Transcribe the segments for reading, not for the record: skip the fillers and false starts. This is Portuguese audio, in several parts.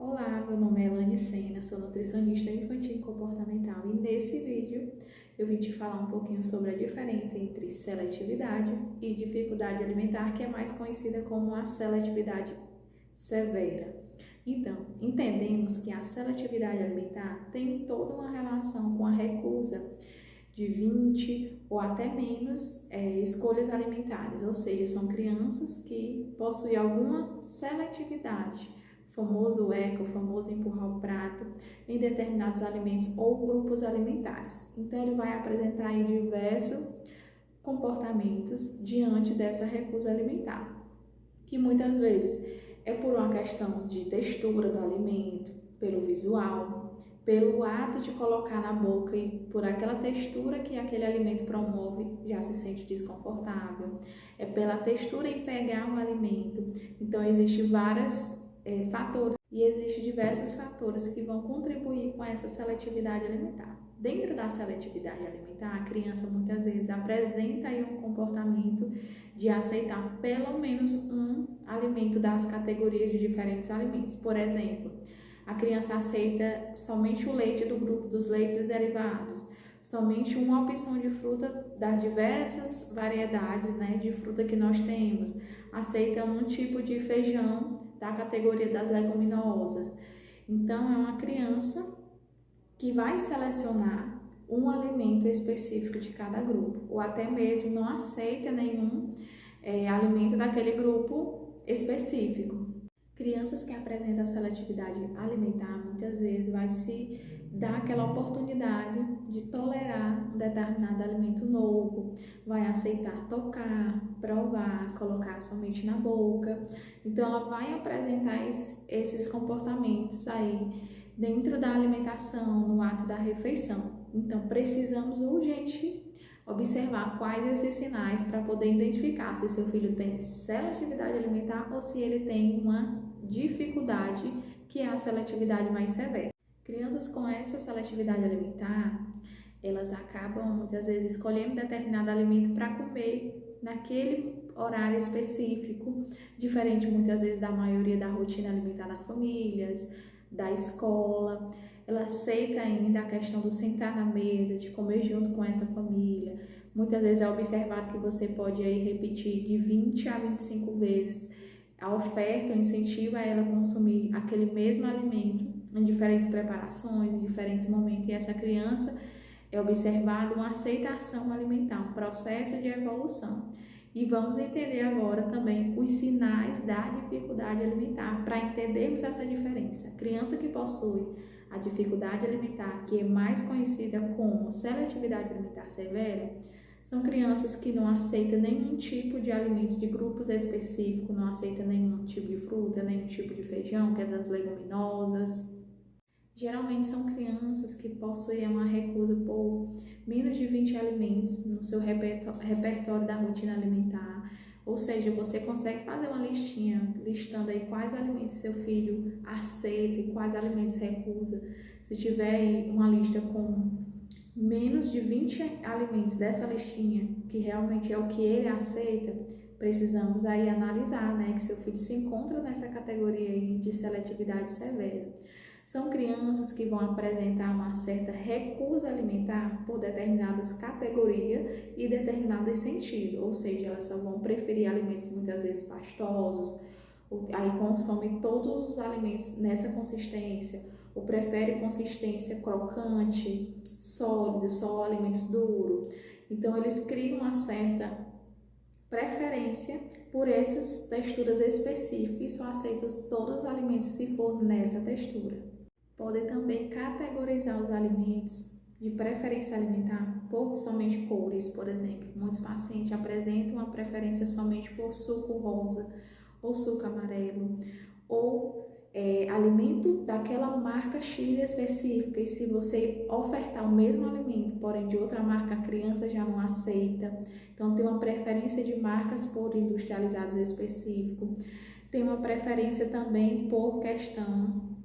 Olá, meu nome é Elaine Sena, sou nutricionista infantil e comportamental e nesse vídeo eu vim te falar um pouquinho sobre a diferença entre seletividade e dificuldade alimentar, que é mais conhecida como a seletividade severa. Então, entendemos que a seletividade alimentar tem toda uma relação com a recusa de 20 ou até menos escolhas alimentares, ou seja, são crianças que possuem alguma seletividade, famoso eco, famoso empurrar o prato, em determinados alimentos ou grupos alimentares. Então, ele vai apresentar aí diversos comportamentos diante dessa recusa alimentar, que muitas vezes é por uma questão de textura do alimento, pelo visual, pelo ato de colocar na boca e por aquela textura que aquele alimento promove, já se sente desconfortável. É pela textura em pegar o alimento. Então, existem vários fatores e existem diversos fatores que vão contribuir com essa seletividade alimentar. Dentro da seletividade alimentar, a criança muitas vezes apresenta aí um comportamento de aceitar pelo menos um alimento das categorias de diferentes alimentos. Por exemplo, a criança aceita somente o leite do grupo dos leites e derivados, somente uma opção de fruta das diversas variedades, de fruta que nós temos, aceita um tipo de feijão da categoria das leguminosas. Então, é uma criança que vai selecionar um alimento específico de cada grupo, ou até mesmo não aceita nenhum alimento daquele grupo específico. Crianças que apresentam seletividade alimentar, muitas vezes vai se dar aquela oportunidade de tolerar um determinado alimento novo, vai aceitar tocar, provar, colocar somente na boca. Então, ela vai apresentar esses comportamentos aí dentro da alimentação, no ato da refeição. Então, precisamos urgente observar quais esses sinais para poder identificar se seu filho tem seletividade alimentar ou se ele tem uma dificuldade, que é a seletividade mais severa. Crianças com essa seletividade alimentar, elas acabam muitas vezes escolhendo determinado alimento para comer naquele horário específico, diferente muitas vezes da maioria da rotina alimentar das famílias, da escola. Ela aceita ainda a questão do sentar na mesa, de comer junto com essa família. Muitas vezes é observado que você pode aí repetir de 20 a 25 vezes a oferta, o incentivo a ela consumir aquele mesmo alimento em diferentes preparações, em diferentes momentos. E essa criança é observado uma aceitação alimentar, um processo de evolução. E vamos entender agora também os sinais da dificuldade alimentar, para entendermos essa diferença. A criança que possui a dificuldade alimentar, que é mais conhecida como seletividade alimentar severa, são crianças que não aceitam nenhum tipo de alimento de grupos específicos, não aceitam nenhum tipo de fruta, nenhum tipo de feijão, que é das leguminosas. Geralmente são crianças que possuem uma recusa por menos de 20 alimentos no seu repertório da rotina alimentar. Ou seja, você consegue fazer uma listinha, listando aí quais alimentos seu filho aceita e quais alimentos recusa. Se tiver aí uma lista com menos de 20 alimentos dessa listinha, que realmente é o que ele aceita, precisamos aí analisar, que seu filho se encontra nessa categoria aí de seletividade severa. São crianças que vão apresentar uma certa recusa alimentar por determinadas categorias e determinados sentidos, ou seja, elas só vão preferir alimentos muitas vezes pastosos, aí consome todos os alimentos nessa consistência, ou prefere consistência crocante, sólido, só alimentos duros. Então, eles criam uma certa preferência por essas texturas específicas e só aceitam todos os alimentos se for nessa textura. Podem também categorizar os alimentos de preferência alimentar por somente cores, por exemplo. Muitos pacientes apresentam uma preferência somente por suco rosa ou suco amarelo, ou alimento daquela marca X específica, e se você ofertar o mesmo alimento, porém de outra marca, a criança já não aceita. Então, tem uma preferência de marcas por industrializados específicos. Tem uma preferência também por questão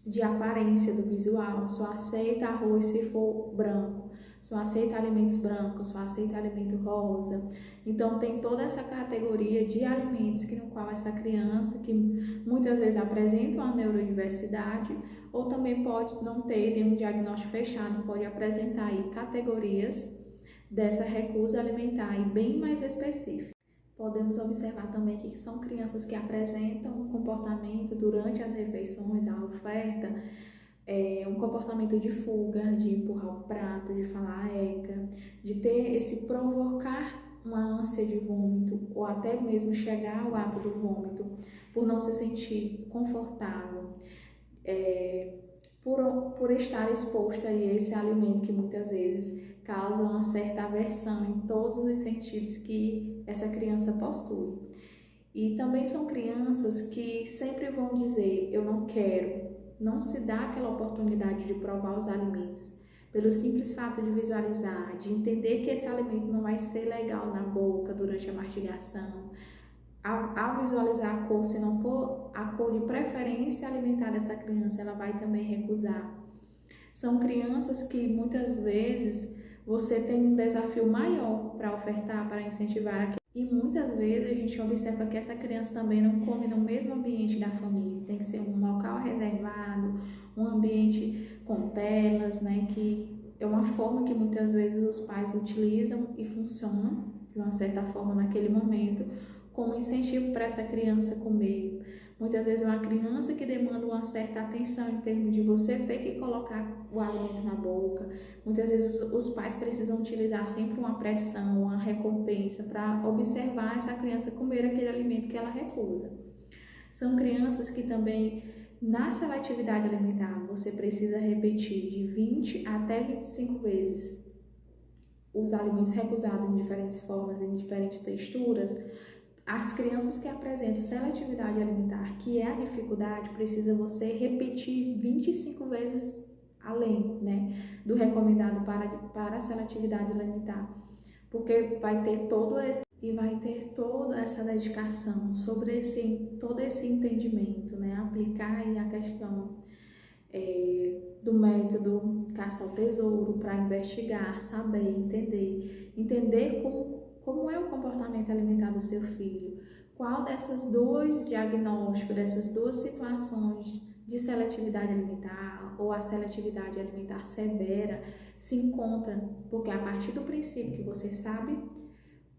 de aparência do visual, só aceita arroz se for branco, só aceita alimentos brancos, só aceita alimento rosa. Então tem toda essa categoria de alimentos que no qual essa criança, que muitas vezes apresenta uma neurodiversidade, ou também pode não ter nenhum diagnóstico fechado, pode apresentar aí categorias dessa recusa alimentar e bem mais específica. Podemos observar também que são crianças que apresentam um comportamento durante as refeições, a oferta, um comportamento de fuga, de empurrar o prato, de falar eca, de ter esse provocar uma ânsia de vômito ou até mesmo chegar ao ato do vômito por não se sentir confortável, por estar exposto a esse alimento que muitas vezes causa uma certa aversão em todos os sentidos que essa criança possui. E também são crianças que sempre vão dizer, eu não quero, não se dá aquela oportunidade de provar os alimentos, pelo simples fato de visualizar, de entender que esse alimento não vai ser legal na boca durante a mastigação. Ao visualizar a cor, se não for a cor de preferência alimentar dessa criança, ela vai também recusar. São crianças que muitas vezes você tem um desafio maior para ofertar, para incentivar. E muitas vezes a gente observa que essa criança também não come no mesmo ambiente da família. Tem que ser um local reservado, um ambiente com telas, né? Que é uma forma que muitas vezes os pais utilizam e funciona de uma certa forma naquele momento, como incentivo para essa criança comer. Muitas vezes uma criança que demanda uma certa atenção em termos de você ter que colocar o alimento na boca. Muitas vezes os pais precisam utilizar sempre uma pressão, uma recompensa para observar essa criança comer aquele alimento que ela recusa. São crianças que também, na seletividade alimentar, você precisa repetir de 20 até 25 vezes os alimentos recusados em diferentes formas, em diferentes texturas. As crianças que apresentam seletividade alimentar, que é a dificuldade, precisa você repetir 25 vezes além, né, do recomendado para a seletividade alimentar, porque vai ter toda essa dedicação sobre todo esse entendimento, né, aplicar aí a questão do método caça ao tesouro para investigar, saber, entender como é o comportamento alimentar do seu filho, qual dessas dois diagnósticos, dessas duas situações de seletividade alimentar ou a seletividade alimentar severa se encontra, porque a partir do princípio que você sabe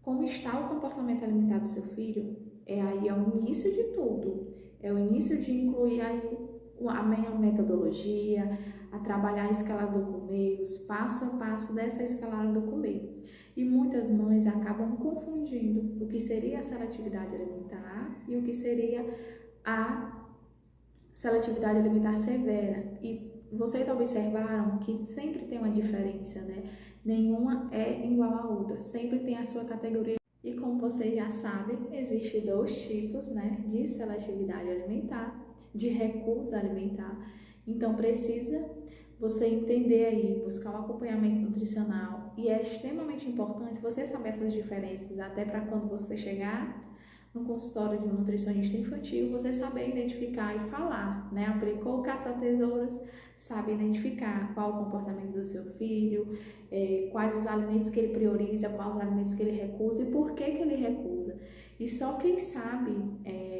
como está o comportamento alimentar do seu filho, aí é o início de tudo, é o início de incluir aí a minha metodologia, a trabalhar a escalada do comer, os passo a passo dessa escalada do comer. E muitas mães acabam confundindo o que seria a seletividade alimentar e o que seria a seletividade alimentar severa. E vocês observaram que sempre tem uma diferença, né? Nenhuma é igual à outra, sempre tem a sua categoria. E como vocês já sabem, existem dois tipos, né, de seletividade alimentar, de recusa alimentar. Então precisa você entender aí, buscar um acompanhamento nutricional, e é extremamente importante você saber essas diferenças, até para quando você chegar no consultório de um nutricionista infantil, você saber identificar e falar, né? Aplicou o caça-tesouros, sabe identificar qual o comportamento do seu filho, quais os alimentos que ele prioriza, quais os alimentos que ele recusa e por que ele recusa. E só quem sabe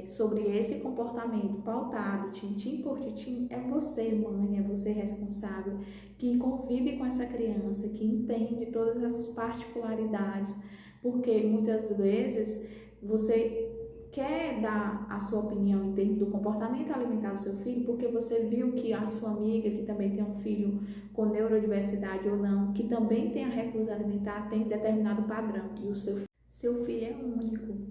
sobre esse comportamento pautado, tintim por tintim, é você, mãe, é você responsável, que convive com essa criança, que entende todas essas particularidades, porque muitas vezes você quer dar a sua opinião em termos do comportamento alimentar do seu filho, porque você viu que a sua amiga, que também tem um filho com neurodiversidade ou não, que também tem a recusa alimentar, tem determinado padrão, e o seu filho é único,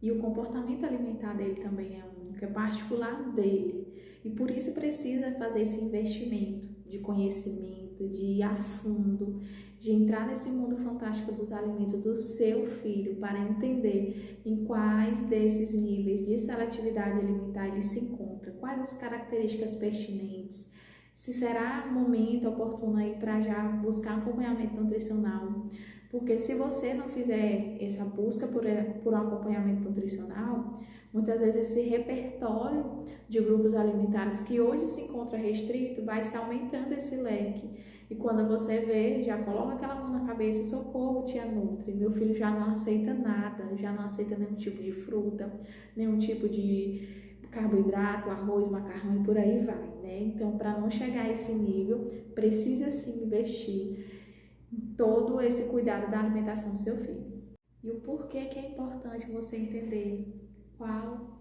e o comportamento alimentar dele também é único, é particular dele, e por isso precisa fazer esse investimento de conhecimento, de ir a fundo, de entrar nesse mundo fantástico dos alimentos do seu filho para entender em quais desses níveis de seletividade alimentar ele se encontra, quais as características pertinentes, se será momento oportuno aí para já buscar acompanhamento nutricional, porque se você não fizer essa busca por um acompanhamento nutricional, Muitas vezes esse repertório de grupos alimentares que hoje se encontra restrito vai se aumentando esse leque. E quando você vê, já coloca aquela mão na cabeça, socorro, tia Nutri, meu filho já não aceita nada, já não aceita nenhum tipo de fruta, nenhum tipo de carboidrato, arroz, macarrão e por aí vai, né? Então, para não chegar a esse nível, precisa sim investir em todo esse cuidado da alimentação do seu filho. E o porquê que é importante você entender qual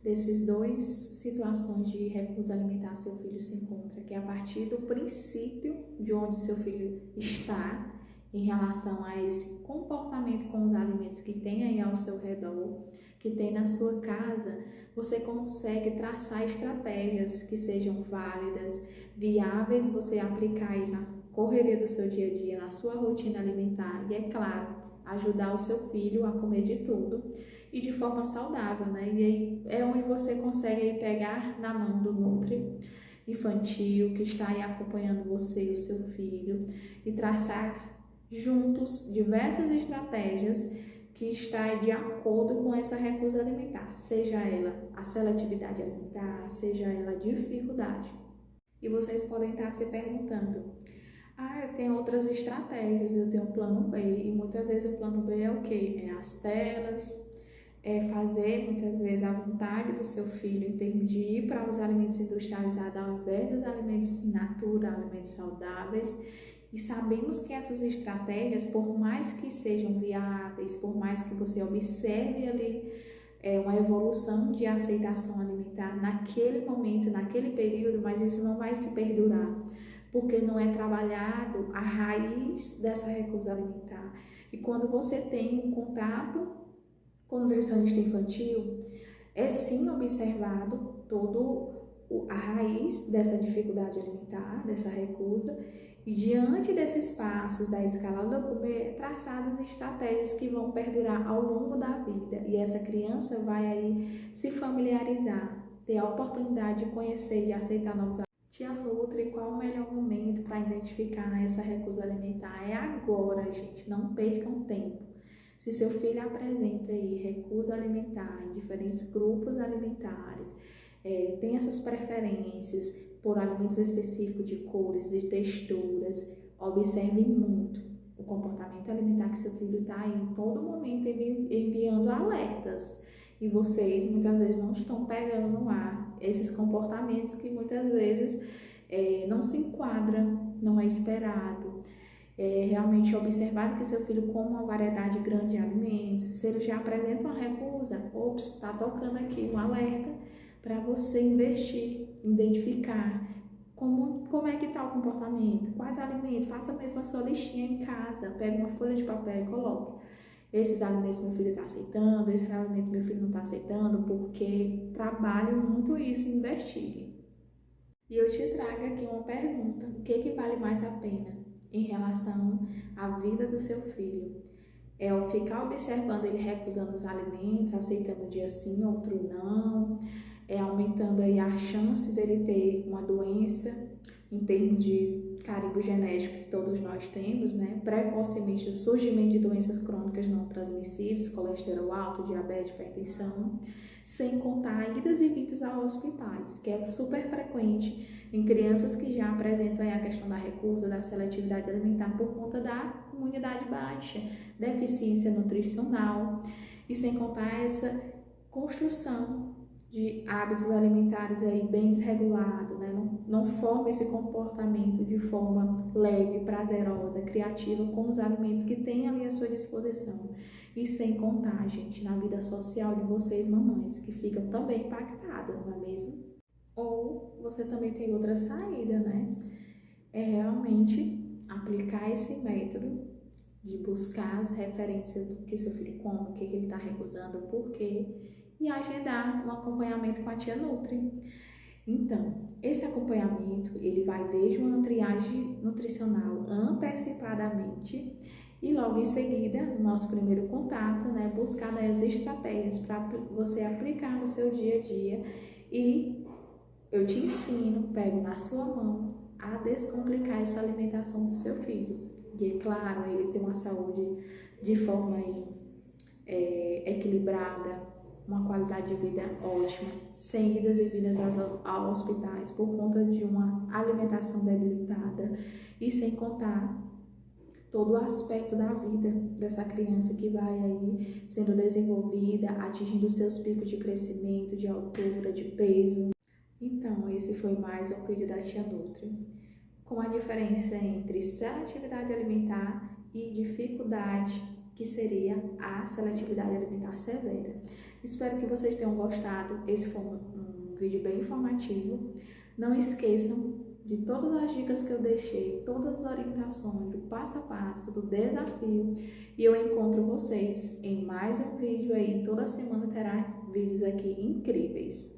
desses dois situações de recusa alimentar seu filho se encontra, que é a partir do princípio de onde seu filho está em relação a esse comportamento com os alimentos que tem aí ao seu redor, que tem na sua casa, você consegue traçar estratégias que sejam válidas, viáveis, você aplicar aí na correria do seu dia a dia, na sua rotina alimentar e, é claro, ajudar o seu filho a comer de tudo e de forma saudável, né? E aí é onde você consegue aí pegar na mão do Nutri infantil que está aí acompanhando você e o seu filho e traçar juntos diversas estratégias que está de acordo com essa recusa alimentar, seja ela a seletividade alimentar, seja ela a dificuldade. E vocês podem estar se perguntando: eu tenho outras estratégias, eu tenho um plano B, e muitas vezes o plano B é o quê? É as telas, é fazer muitas vezes a vontade do seu filho em termos de ir para os alimentos industrializados ao invés dos alimentos in natura, alimentos saudáveis. E sabemos que essas estratégias, por mais que sejam viáveis, por mais que você observe ali uma evolução de aceitação alimentar naquele momento, naquele período, mas isso não vai se perdurar, porque não é trabalhado a raiz dessa recusa alimentar. E quando você tem um contato com o nutricionista infantil, é sim observado a raiz dessa dificuldade alimentar, dessa recusa, e diante desses passos da escala do comer, traçadas estratégias que vão perdurar ao longo da vida. E essa criança vai aí se familiarizar, ter a oportunidade de conhecer e aceitar novos alimentos. Tia Nutri, qual o melhor momento para identificar essa recusa alimentar? É agora, gente, não percam tempo. Se seu filho apresenta aí recusa alimentar em diferentes grupos alimentares, tem essas preferências por alimentos específicos de cores, de texturas, observe muito o comportamento alimentar que seu filho está aí em todo momento enviando alertas. E vocês muitas vezes não estão pegando no ar esses comportamentos que muitas vezes não se enquadram, não é esperado. Realmente observar que seu filho come uma variedade grande de alimentos, se ele já apresenta uma recusa, está tocando aqui um alerta para você investir, identificar como é que está o comportamento, quais alimentos, faça mesmo a sua listinha em casa, pega uma folha de papel e coloque. Esses alimentos meu filho está aceitando, esse alimento meu filho não está aceitando, porque trabalhe muito isso, investigue. E eu te trago aqui uma pergunta: o que vale mais a pena em relação à vida do seu filho? É o ficar observando ele recusando os alimentos, aceitando um dia sim, outro não, aumentando aí a chance dele ter uma doença em termos de carimbo genético que todos nós temos, né? Precocemente o surgimento de doenças crônicas não transmissíveis, colesterol alto, diabetes, hipertensão, sem contar idas e vindas a hospitais, que é super frequente em crianças que já apresentam aí a questão da recusa, da seletividade alimentar por conta da imunidade baixa, deficiência nutricional, e sem contar essa construção de hábitos alimentares aí bem desregulado, né? Não forma esse comportamento de forma leve, prazerosa, criativa com os alimentos que tem ali à sua disposição. E sem contar, gente, na vida social de vocês, mamães, que ficam também impactadas, não é mesmo? Ou você também tem outra saída, né? É realmente aplicar esse método de buscar as referências do que seu filho come, o que ele está recusando, por quê, e agendar um acompanhamento com a tia Nutri. Então, esse acompanhamento, ele vai desde uma triagem nutricional antecipadamente e logo em seguida, no nosso primeiro contato, né, buscar as estratégias para você aplicar no seu dia a dia, e eu te ensino, pego na sua mão, a descomplicar essa alimentação do seu filho. E é claro, ele tem uma saúde de forma aí, equilibrada, uma qualidade de vida ótima, sem idas e vindas aos hospitais por conta de uma alimentação debilitada e sem contar todo o aspecto da vida dessa criança que vai aí sendo desenvolvida, atingindo seus picos de crescimento, de altura, de peso. Então, esse foi mais um vídeo da Tia Nutri, com a diferença entre seletividade alimentar e dificuldade, que seria a seletividade alimentar severa. Espero que vocês tenham gostado. Esse foi um vídeo bem informativo. Não esqueçam de todas as dicas que eu deixei, todas as orientações do passo a passo, do desafio, e eu encontro vocês em mais um vídeo aí. Toda semana terá vídeos aqui incríveis.